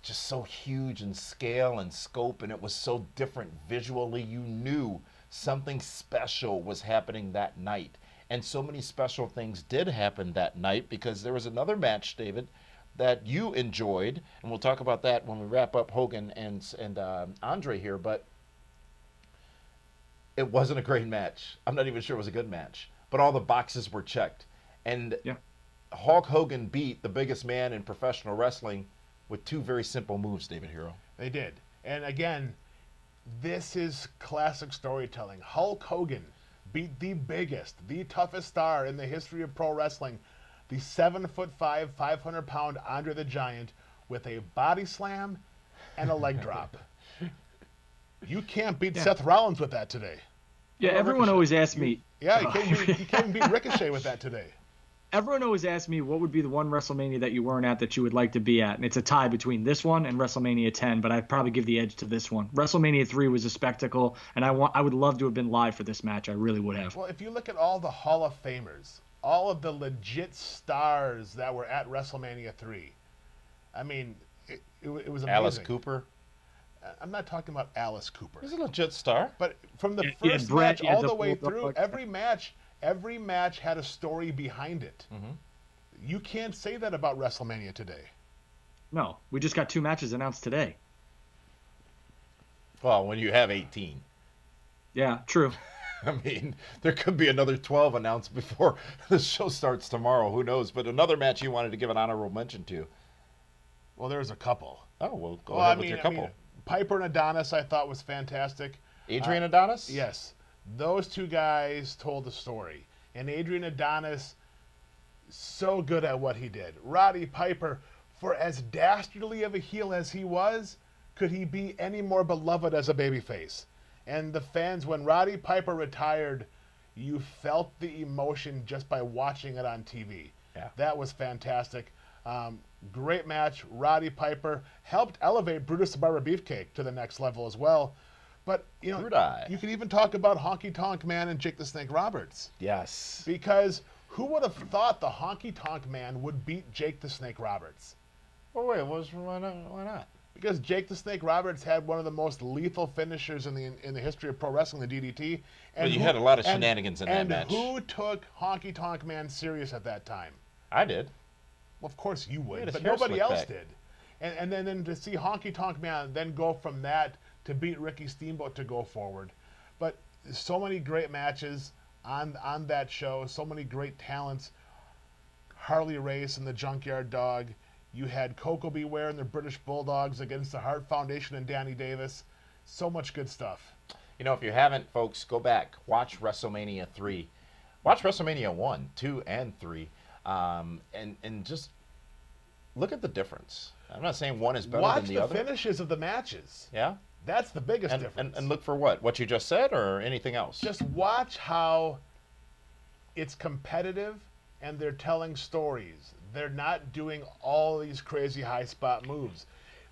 just so huge in scale and scope, and it was so different visually. You knew something special was happening that night. And so many special things did happen that night, because there was another match, David, that you enjoyed, and we'll talk about that when we wrap up Hogan and Andre here, but it wasn't a great match. I'm not even sure it was a good match, but all the boxes were checked. And Yeah. Hulk Hogan beat the biggest man in professional wrestling with 2 very simple moves, David Hero. They did. And again, this is classic storytelling. Hulk Hogan beat the biggest, the toughest star in the history of pro wrestling, the 7'5", 500-pound Andre the Giant, with a body slam and a leg drop. You can't beat Seth Rollins with that today. Yeah, everyone always asks me. Yeah, you can't beat Ricochet with that today. Everyone always asks me what would be the one WrestleMania that you weren't at that you would like to be at, and it's a tie between this one and WrestleMania 10. But I'd probably give the edge to this one. WrestleMania 3 was a spectacle, and I would love to have been live for this match. I really would have. Well, if you look at all the Hall of Famers, all of the legit stars that were at WrestleMania 3, I mean, it was amazing. Alice Cooper. I'm not talking about Alice Cooper. He's a legit star. But from the Yeah, first Brett, match yeah, all the the way full through, dog. every match had a story behind it. You can't say that about WrestleMania today. No, we just got 2 matches announced today. Well, when you have 18. Yeah, true. I mean, there could be another 12 announced before the show starts tomorrow. Who knows? But another match you wanted to give an honorable mention to. Well, there's a couple. Oh, well, go ahead with your couple. I mean, Piper and Adonis I thought was fantastic. Adrian Adonis? Yes. Those 2 guys told the story. And Adrian Adonis, so good at what he did. Roddy Piper, for as dastardly of a heel as he was, could he be any more beloved as a babyface? And the fans, when Roddy Piper retired, you felt the emotion just by watching it on TV. Yeah. That was fantastic. Great match. Roddy Piper helped elevate Brutus the Barber Beefcake to the next level as well. But, you know, you can even talk about Honky Tonk Man and Jake the Snake Roberts. Yes. Because who would have thought the Honky Tonk Man would beat Jake the Snake Roberts? Oh, wait, why not? Because Jake the Snake Roberts had one of the most lethal finishers in the history of pro wrestling, the DDT. And you had a lot of shenanigans in that match. And who took Honky Tonk Man serious at that time? I did. Well, of course you would, He had his but hair nobody slicked else back. did. And then to see Honky Tonk Man then go from that to beat Ricky Steamboat to go forward. But so many great matches on that show, so many great talents. Harley Race and the Junkyard Dog. You had Coco Beware and the British Bulldogs against the Hart Foundation and Danny Davis. So much good stuff. You know, if you haven't, folks, go back. Watch WrestleMania 3. Watch WrestleMania 1, 2, and 3. And just look at the difference. I'm not saying one is better Watch than the other. the finishes of the matches. Yeah? That's the biggest difference. And look for what? What you just said or anything else? Just watch how it's competitive and they're telling stories. They're not doing all these crazy high spot moves.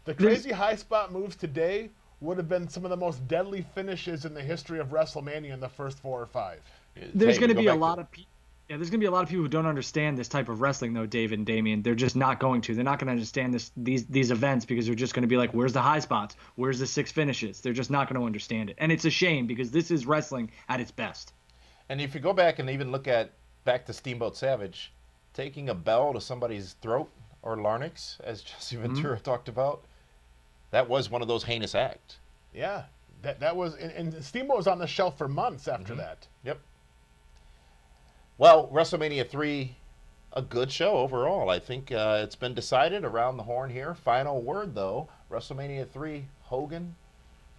The crazy high spot moves today would have been some of the most deadly finishes in the history of WrestleMania in the first 4 or 5. There's going to be a lot of people. Yeah, there's going to be a lot of people who don't understand this type of wrestling, though, David and Damian. They're just not going to. They're not going to understand these events because they're just going to be like, where's the high spots? Where's the 6 finishes? They're just not going to understand it. And it's a shame because this is wrestling at its best. And if you go back and even look at back to Steamboat Savage, taking a bell to somebody's throat or larynx, as Jesse Ventura talked about, that was one of those heinous acts. Yeah, that was, and Steamboat was on the shelf for months after that. Yep. Well, WrestleMania 3, a good show overall. I think it's been decided around the horn here. Final word, though, WrestleMania 3, Hogan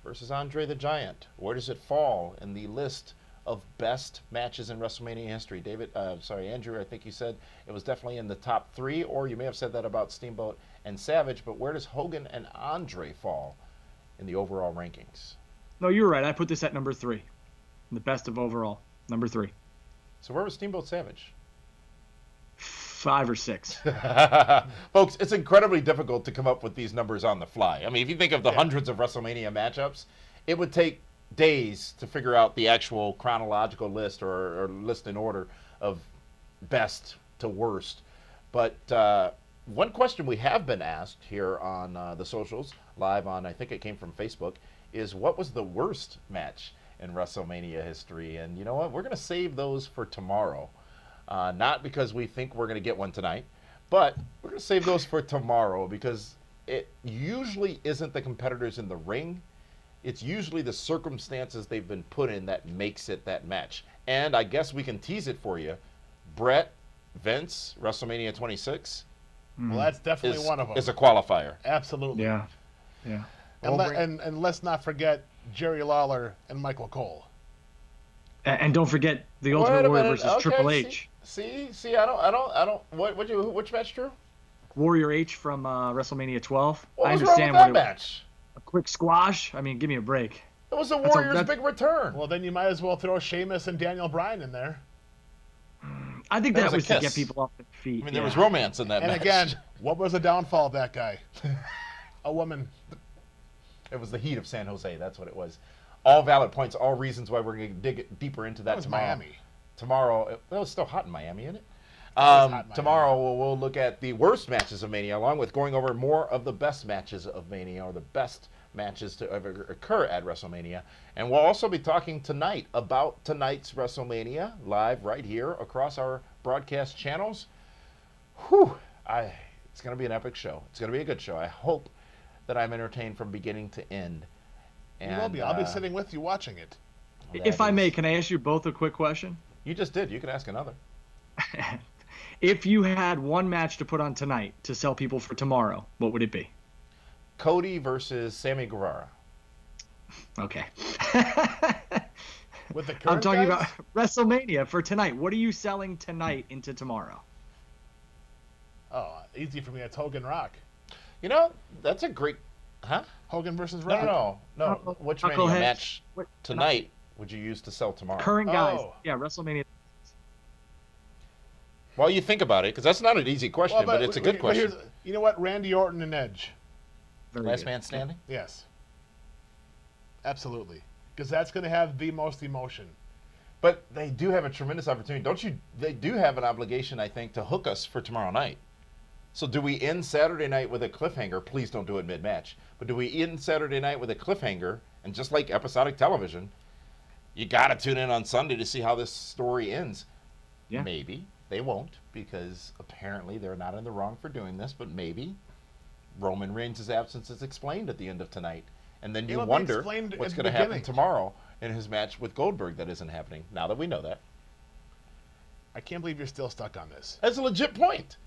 versus Andre the Giant. Where does it fall in the list of best matches in WrestleMania history? Andrew, I think you said it was definitely in the top 3, or you may have said that about Steamboat and Savage, but where does Hogan and Andre fall in the overall rankings? No, you're right. I put this at number 3. The best of overall. Number 3. So where was Steamboat Savage? 5 or 6. Folks, it's incredibly difficult to come up with these numbers on the fly. I mean, if you think of the hundreds of WrestleMania matchups, it would take days to figure out the actual chronological list or list in order of best to worst. But one question we have been asked here on the socials, live on, I think it came from Facebook, is what was the worst match in WrestleMania history? And you know what? We're going to save those for tomorrow. Not because we think we're going to get one tonight, but we're going to save those for tomorrow because it usually isn't the competitors in the ring. It's usually the circumstances they've been put in that makes it that match. And I guess we can tease it for you. Brett, Vince, WrestleMania 26. Well, that's definitely one of them. Is a qualifier. Absolutely. Yeah. And let's not forget Jerry Lawler and Michael Cole. And don't forget the Ultimate Warrior versus Triple H. See, I don't. Which match, Drew? Warrior H from WrestleMania 12. What I was understand wrong with that match? A quick squash. I mean, give me a break. It was the Warriors' big return. Well, then you might as well throw Sheamus and Daniel Bryan in there. I think that was to kiss. get people off their feet. I mean, there was romance in that match. And again, what was the downfall of that guy? A woman. It was the heat of San Jose. That's what it was. All valid points, all reasons why we're going to dig deeper into that was tomorrow. Miami. Tomorrow, it was still hot in Miami, isn't it? hot in Tomorrow we'll look at the worst matches of Mania, along with going over more of the best matches of Mania, or the best matches to ever occur at WrestleMania. And we'll also be talking tonight about tonight's WrestleMania, live right here across our broadcast channels. Whew! It's going to be an epic show. It's going to be a good show. I hope that I'm entertained from beginning to end. And, you will be. I'll be sitting with you watching it. If I may, can I ask you both a quick question? You just did. You can ask another. If you had one match to put on tonight to sell people for tomorrow, what would it be? Cody versus Sammy Guevara. Okay. With the current I'm talking guys? about WrestleMania for tonight. What are you selling tonight into tomorrow? Oh, easy for me. It's Hogan Rock. You know, that's a great... Huh? Hogan versus Rock. No. Which Mania match tonight would you use to sell tomorrow? Current guys. Yeah, WrestleMania. Well, you think about it, because that's not an easy question, but it's a good question. You know what? Randy Orton and Edge. Last man standing? Yes. Absolutely. Because that's going to have the most emotion. But they do have a tremendous opportunity. They do have an obligation, I think, to hook us for tomorrow night. So do we end Saturday night with a cliffhanger? Please don't do it mid-match. But do we end Saturday night with a cliffhanger? And just like episodic television, you got to tune in on Sunday to see how this story ends. Yeah. Maybe. They won't, because apparently they're not in the wrong for doing this, but maybe Roman Reigns' absence is explained at the end of tonight. And then you wonder what's going to happen tomorrow in his match with Goldberg that isn't happening, now that we know that. I can't believe you're still stuck on this. That's a legit point.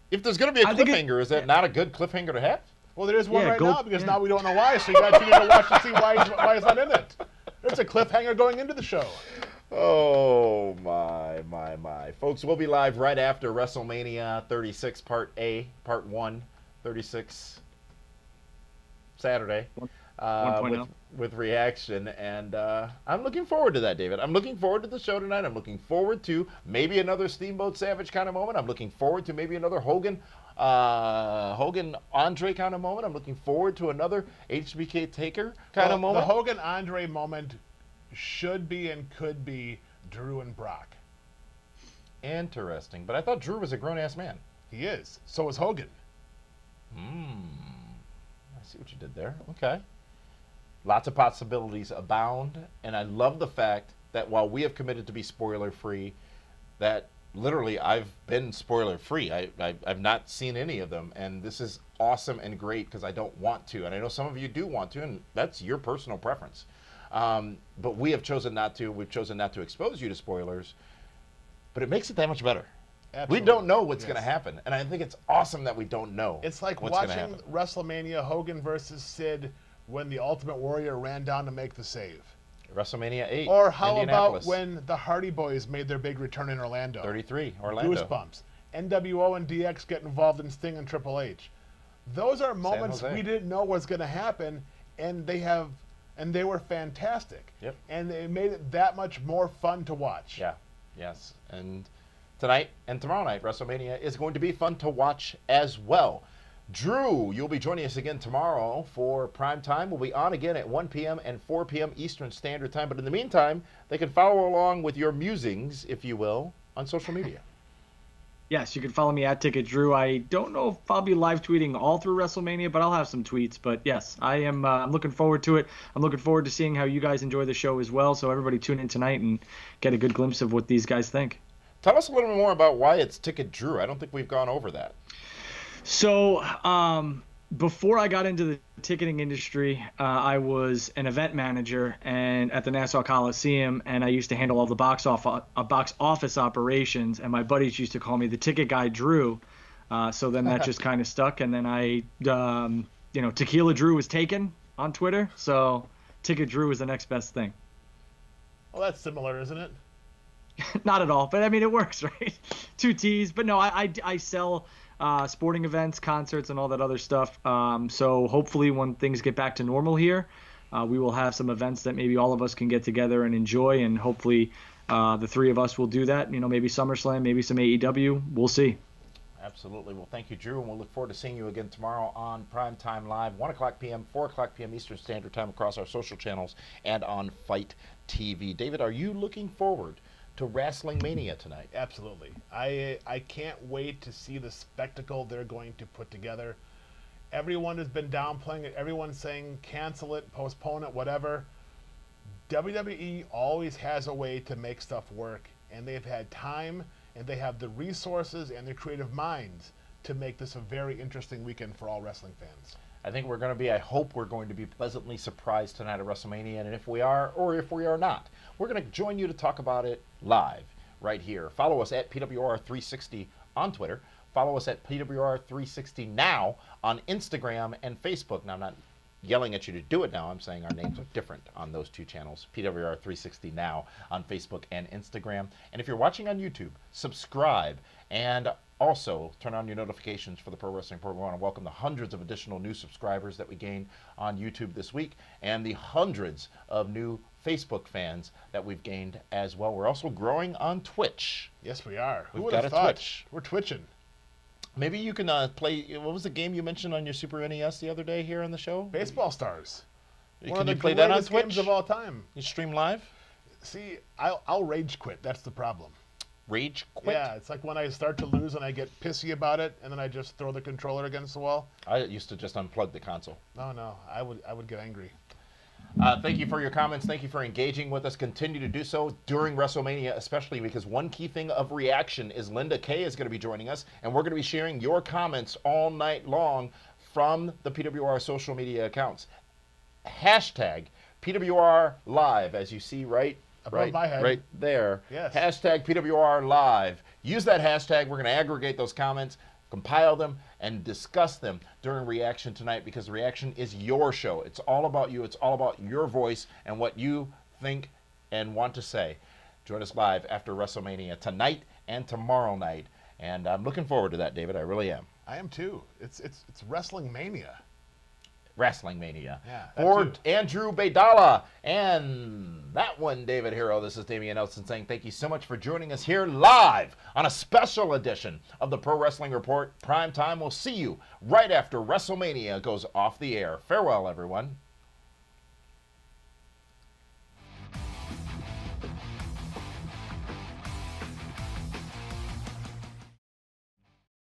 If there's going to be a cliffhanger, is that not a good cliffhanger to have? Well, there is one now, because now we don't know why, so you got to tune in to watch to see why he's not in it. There's a cliffhanger going into the show. Oh, my. Folks, we'll be live right after WrestleMania 36 Part 1, 36 Saturday with reaction. And I'm looking forward to that, David. I'm looking forward to the show tonight. I'm looking forward to maybe another Steamboat Savage kind of moment. I'm looking forward to maybe another Hogan Andre kind of moment. I'm looking forward to another HBK Taker kind of moment. The Hogan Andre moment should be and could be Drew and Brock. Interesting. But I thought Drew was a grown-ass man. He is. So is Hogan. I see what you did there. Okay. Lots of possibilities abound. And I love the fact that while we have committed to be spoiler-free, that literally I've been spoiler-free. I've not seen any of them. And this is awesome and great because I don't want to. And I know some of you do want to, and that's your personal preference. But we have chosen not to. We've chosen not to expose you to spoilers. But it makes it that much better. Absolutely. We don't know what's going to happen. And I think it's awesome that we don't know. It's like watching WrestleMania Hogan versus Sid when the Ultimate Warrior ran down to make the save. WrestleMania 8. Or how about when the Hardy Boys made their big return in Orlando? 33, Orlando. Goosebumps. NWO and DX get involved in Sting and Triple H. Those are moments we didn't know was going to happen, and they were fantastic. Yep. And they made it that much more fun to watch. Yeah. Yes. And tonight and tomorrow night, WrestleMania is going to be fun to watch as well. Drew, you'll be joining us again tomorrow for Prime Time. We'll be on again at 1 p.m. and 4 p.m. Eastern Standard Time. But in the meantime, they can follow along with your musings, if you will, on social media. Yes, you can follow me at Ticket Drew. I don't know if I'll be live tweeting all through WrestleMania, but I'll have some tweets. But yes, I am. I'm looking forward to it. I'm looking forward to seeing how you guys enjoy the show as well. So everybody tune in tonight and get a good glimpse of what these guys think. Tell us a little bit more about why it's Ticket Drew. I don't think we've gone over that. So before I got into the ticketing industry, I was an event manager and at the Nassau Coliseum, and I used to handle all the box office operations. And my buddies used to call me the Ticket Guy Drew. So then that just kind of stuck. And then Tequila Drew was taken on Twitter. So Ticket Drew is the next best thing. Well, that's similar, isn't it? Not at all, but I mean it works, right? Two T's, but no, I sell sporting events, concerts, and all that other stuff. So hopefully when things get back to normal here, we will have some events that maybe all of us can get together and enjoy, and hopefully the three of us will do that. Maybe SummerSlam, maybe some AEW. We'll see. Absolutely. Well, thank you, Drew, and we'll look forward to seeing you again tomorrow on Prime Time Live, 1 o'clock p.m., 4 o'clock p.m. Eastern Standard Time across our social channels and on Fight TV. David, are you looking forward to Wrestlemania tonight. Absolutely. I can't wait to see the spectacle they're going to put together. Everyone has been downplaying it. Everyone's saying cancel it, postpone it, whatever. WWE always has a way to make stuff work, and they've had time, and they have the resources and the creative minds to make this a very interesting weekend for all wrestling fans. I hope we're going to be pleasantly surprised tonight at WrestleMania, and if we are, or if we are not, we're going to join you to talk about it live right here. Follow us at PWR360 on Twitter. Follow us at PWR360 now on Instagram and Facebook. Now, I'm not yelling at you to do it now. I'm saying our names are different on those two channels, PWR360 now on Facebook and Instagram. And if you're watching on YouTube, subscribe and also turn on your notifications for the Pro Wrestling Report. We want to welcome the hundreds of additional new subscribers that we gained on YouTube this week and the hundreds of new Facebook fans that we've gained as well. We're also growing on Twitch. Yes, we are. Who We've would got have a thought? Twitch. We're twitching. Maybe you can play, what was the game you mentioned on your Super NES the other day here on the show? Baseball Stars. One Can of the you play that on greatest games Twitch? of all time. You stream live? See, I'll rage quit. That's the problem. Rage quit? Yeah, it's like when I start to lose and I get pissy about it, and then I just throw the controller against the wall. I used to just unplug the console. No, I would get angry. Thank you for your comments. Thank you for engaging with us. Continue to do so during WrestleMania, especially because one key thing of reaction is Linda Kay is going to be joining us, and we're going to be sharing your comments all night long from the PWR social media accounts. Hashtag PWR Live, as you see right my head. right there. Yes. Hashtag PWR Live. Use that hashtag. We're going to aggregate those comments, compile them, and discuss them during reaction tonight, because reaction is your show. It's all about you. It's all about your voice and what you think and want to say. Join us live after WrestleMania tonight and tomorrow night. And I'm looking forward to that, David. I really am. I am too. It's Wrestling Mania. Wrestlemania. Yeah, that For too. Andrew Baydala and that one, David Hero. This is Damian Nelson saying thank you so much for joining us here live on a special edition of the Pro Wrestling Report Prime Time. We'll see you right after WrestleMania goes off the air. Farewell, everyone.